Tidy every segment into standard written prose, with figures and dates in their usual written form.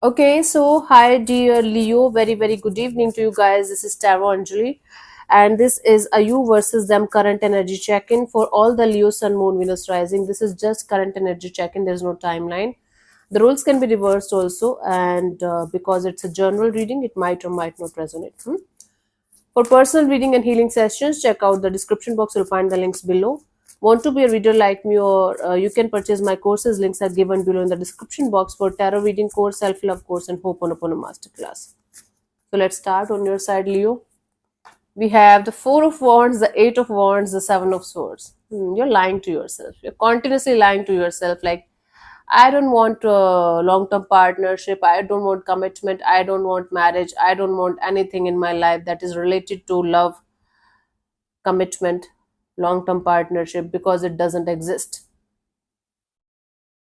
Okay, so hi, dear Leo. Very, very good evening to you guys. This is Tara Anjali, and this is a you versus them current energy check in for all the Leo, Sun, Moon, Venus rising. This is just current energy check in, there's no timeline. The rules can be reversed also, and because it's a general reading, it might or might not resonate. For personal reading and healing sessions, check out the description box. You'll find the links below. Want to be a reader like me, or you can purchase my courses. Links are given below in the description box for tarot reading course, self love course, and Ho'oponopono masterclass. So let's start on your side, Leo. We have the Four of Wands, the Eight of Wands, the Seven of Swords. You're lying to yourself. You're continuously lying to yourself. Like, I don't want a long term partnership. I don't want commitment. I don't want marriage. I don't want anything in my life that is related to love, commitment, long term partnership because it doesn't exist.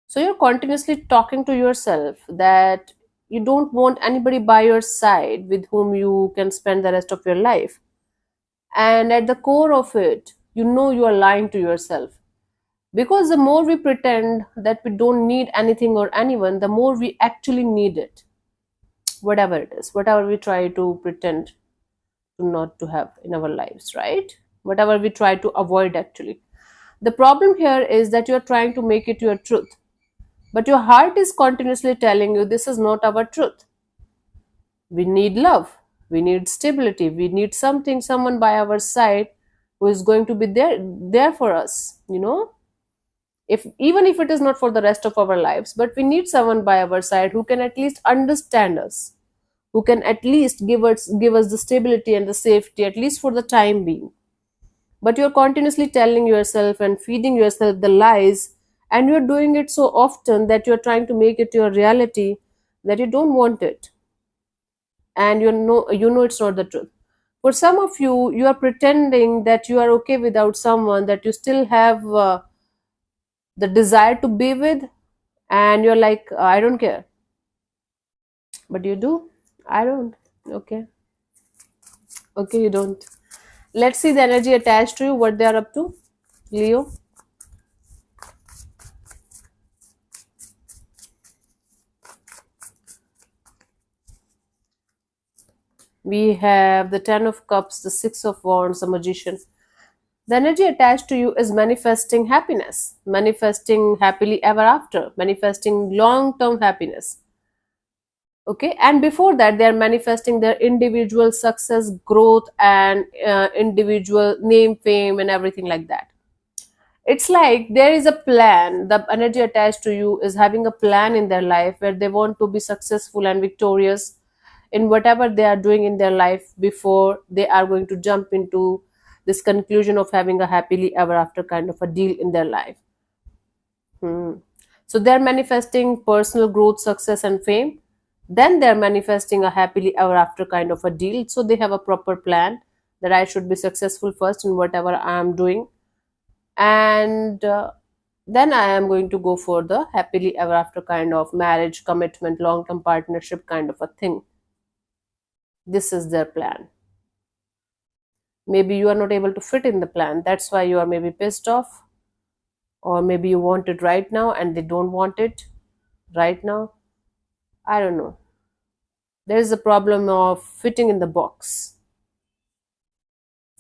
So you're continuously talking to yourself that you don't want anybody by your side with whom you can spend the rest of your life. And at the core of it, you know you are lying to yourself. Because the more we pretend that we don't need anything or anyone, the more we actually need it. Whatever it is, whatever we try to pretend to not to have in our lives, right? Whatever we try to avoid actually. The problem here is that you're trying to make it your truth, but your heart is continuously telling you this is not our truth. We need love, we need stability, we need something, someone by our side who is going to be there for us, if even if it is not for the rest of our lives, but we need someone by our side who can at least understand us, who can at least give us the stability and the safety, at least for the time being. But you're continuously telling yourself and feeding yourself the lies, and you're doing it so often that you're trying to make it your reality, that you don't want it, and you know it's not the truth. For some of you, you are pretending that you are okay without someone that you still have the desire to be with, and you're like, I don't care. But you do. I don't. Okay. Okay, you don't. Let's see the energy attached to you, what they are up to. Leo. We have the Ten of Cups, the Six of Wands, the Magician. The energy attached to you is manifesting happiness, manifesting happily ever after, manifesting long term happiness. Okay, and before that, they are manifesting their individual success, growth, and individual name, fame, and everything like that. It's like there is a plan. The energy attached to you is having a plan in their life where they want to be successful and victorious in whatever they are doing in their life before they are going to jump into this conclusion of having a happily ever after kind of a deal in their life. Hmm. So they're manifesting personal growth, success, and fame. Then they're manifesting a happily ever after kind of a deal. So they have a proper plan that I should be successful first in whatever I am doing, and then I am going to go for the happily ever after kind of marriage, commitment, long term partnership kind of a thing. This is their plan. Maybe you are not able to fit in the plan. That's why you are maybe pissed off, or maybe you want it right now and they don't want it right now. I don't know. There is a problem of fitting in the box.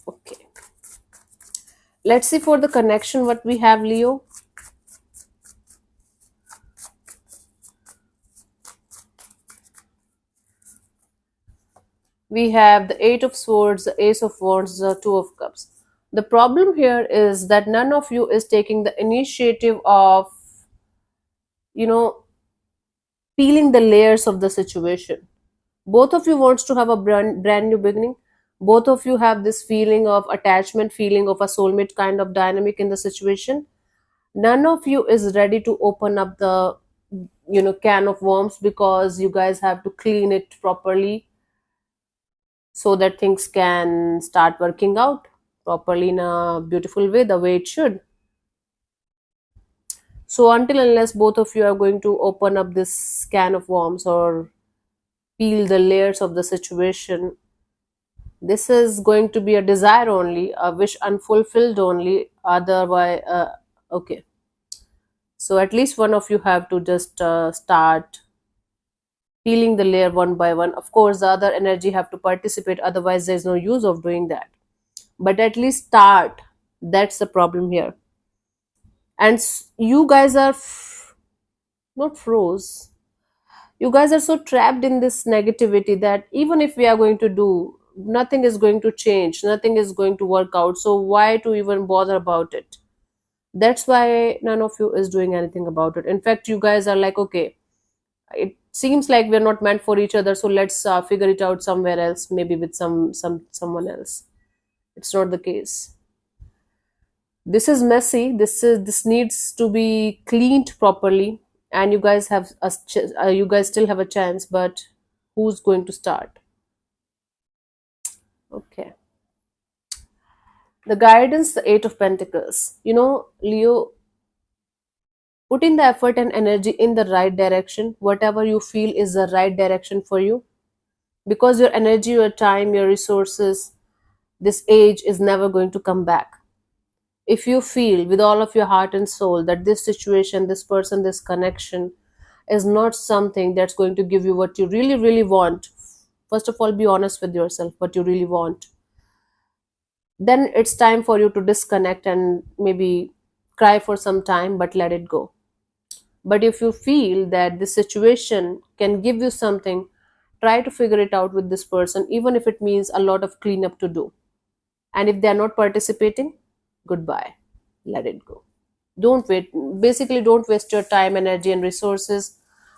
Okay. Let's see for the connection what we have, Leo. We have the Eight of Swords, the Ace of Wands, the Two of Cups. The problem here is that none of you is taking the initiative of, you know, peeling the layers of the situation. Both of you wants to have a brand new beginning. Both of you have this feeling of attachment, feeling of a soulmate kind of dynamic in the situation. None of you is ready to open up the can of worms, because you guys have to clean it properly so that things can start working out properly in a beautiful way, the way it should. So until unless both of you are going to open up this can of worms or peel the layers of the situation, this is going to be a desire only, a wish unfulfilled only. Otherwise, okay. So at least one of you have to just start peeling the layer one by one. Of course, the other energy have to participate, otherwise there's no use of doing that. But at least start. That's the problem here. And you guys are not froze. You guys are so trapped in this negativity that even if we are going to do, nothing is going to change, nothing is going to work out. So why to even bother about it? That's why none of you is doing anything about it. In fact, you guys are like, okay, it seems like we're not meant for each other, so let's figure it out somewhere else, maybe with someone else. It's not the case. This is messy. This needs to be cleaned properly, and you guys have you guys still have a chance, but who's going to start? Okay. The guidance, the Eight of Pentacles. You know, Leo, put in the effort and energy in the right direction, whatever you feel is the right direction for you, because your energy, your time, your resources, this age is never going to come back. If you feel with all of your heart and soul that this situation, this person, this connection is not something that's going to give you what you really, really want, first of all, be honest with yourself what you really want. Then it's time for you to disconnect and maybe cry for some time, but let it go. But if you feel that this situation can give you something, try to figure it out with this person, even if it means a lot of cleanup to do. And if they're not participating, goodbye. Let it go. Don't wait. Basically, don't waste your time, energy, and resources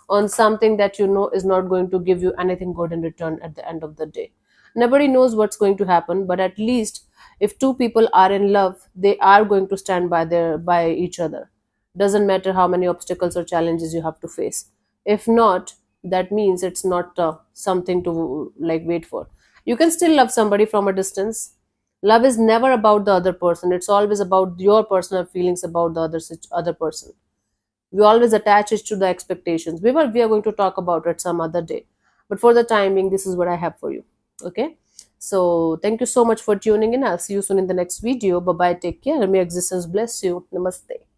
on something that you know is not going to give you anything good in return at the end of the day. Nobody knows what's going to happen, but at least if two people are in love, they are going to stand by each other. Doesn't matter how many obstacles or challenges you have to face. If not, that means it's not something to like wait for. You can still love somebody from a distance. Love is never about the other person. It's always about your personal feelings about the other person. We always attach it to the expectations. We are going to talk about it some other day. But for the time being, this is what I have for you. Okay. So thank you so much for tuning in. I'll see you soon in the next video. Bye bye. Take care. May existence bless you. Namaste.